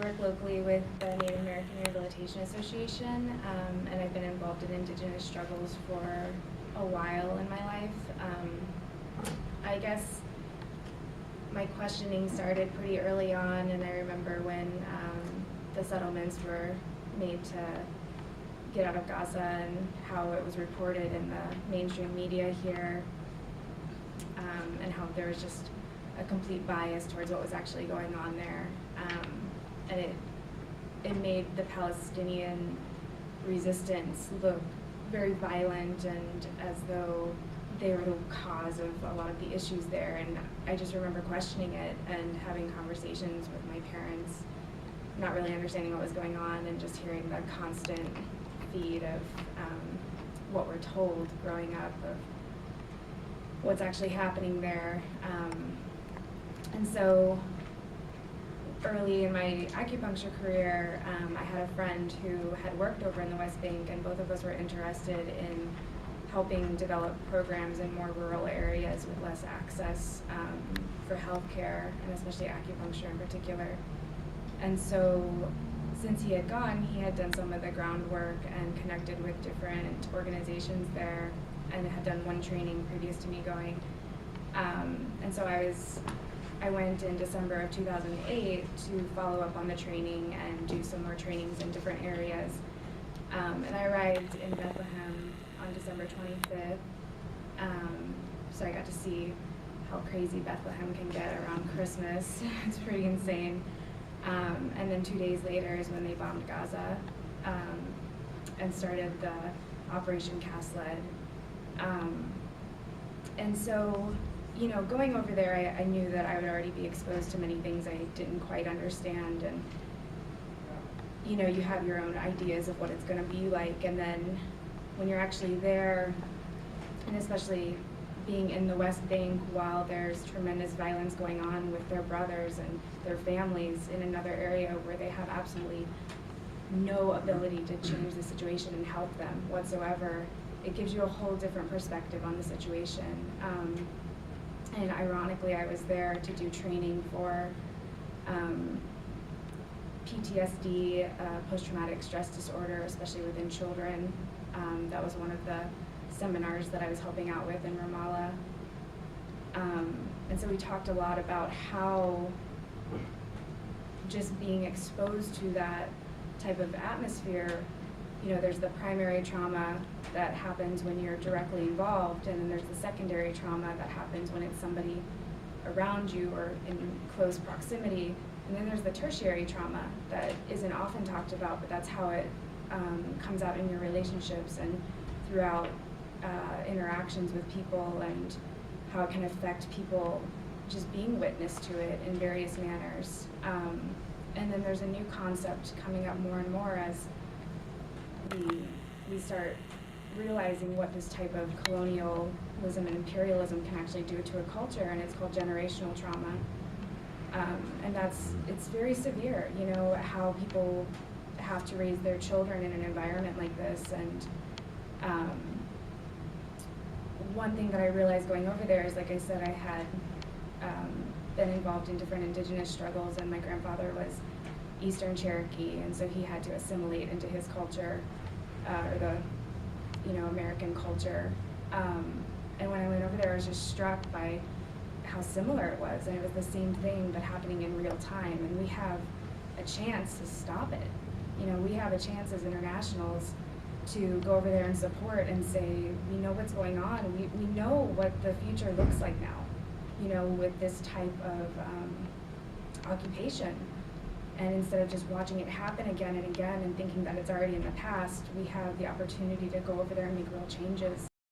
work locally with the Native American Rehabilitation Association, and I've been involved in Indigenous struggles for a while in my life. I guess my questioning started pretty early on, and I remember when the settlements were made to get out of Gaza and how it was reported in the mainstream media here, and how there was just a complete bias towards what was actually going on there. And it made the Palestinian resistance look very violent and as though they were the cause of a lot of the issues there. And I just remember questioning it and having conversations with my parents, not really understanding what was going on, and just hearing the constant feed of what we're told growing up of what's actually happening there. And so early in my acupuncture career, I had a friend who had worked over in the West Bank, and both of us were interested in helping develop programs in more rural areas with less access for healthcare, and especially acupuncture in particular. And so since he had gone, he had done some of the groundwork and connected with different organizations there, and had done one training previous to me going. And so I went in December of 2008 to follow up on the training and do some more trainings in different areas. And I arrived in Bethlehem on December 25th. So I got to see how crazy Bethlehem can get around Christmas. It's pretty insane. And then 2 days later is when they bombed Gaza and started the Operation Cast Lead. And so, you know, going over there, I knew that I would already be exposed to many things I didn't quite understand. And, you know, you have your own ideas of what it's going to be like. And then when you're actually there, and especially being in the West Bank while there's tremendous violence going on with their brothers and their families in another area where they have absolutely no ability to change the situation and help them whatsoever, it gives you a whole different perspective on the situation. And ironically, I was there to do training for PTSD, post-traumatic stress disorder, especially within children. That was one of the seminars that I was helping out with in Ramallah. And so we talked a lot about how just being exposed to that type of atmosphere, you know, there's the primary trauma that happens when you're directly involved, and then there's the secondary trauma that happens when it's somebody around you or in close proximity, and then there's the tertiary trauma that isn't often talked about, but that's how it comes out in your relationships and throughout interactions with people, and how it can affect people just being witness to it in various manners. And then there's a new concept coming up more and more as we start realizing what this type of colonialism and imperialism can actually do to a culture, and it's called generational trauma. And it's very severe, you know, how people have to raise their children in an environment like this. And one thing that I realized going over there is, like I said, I had been involved in different indigenous struggles, and my grandfather was Eastern Cherokee, and so he had to assimilate into his culture, or the, you know, American culture. And when I went over there, I was just struck by how similar it was, and it was the same thing but happening in real time. And we have a chance to stop it. You know, we have a chance as internationals to go over there and support and say, we know what's going on. We know what the future looks like now, you know, with this type of occupation. And instead of just watching it happen again and again and thinking that it's already in the past, we have the opportunity to go over there and make real changes.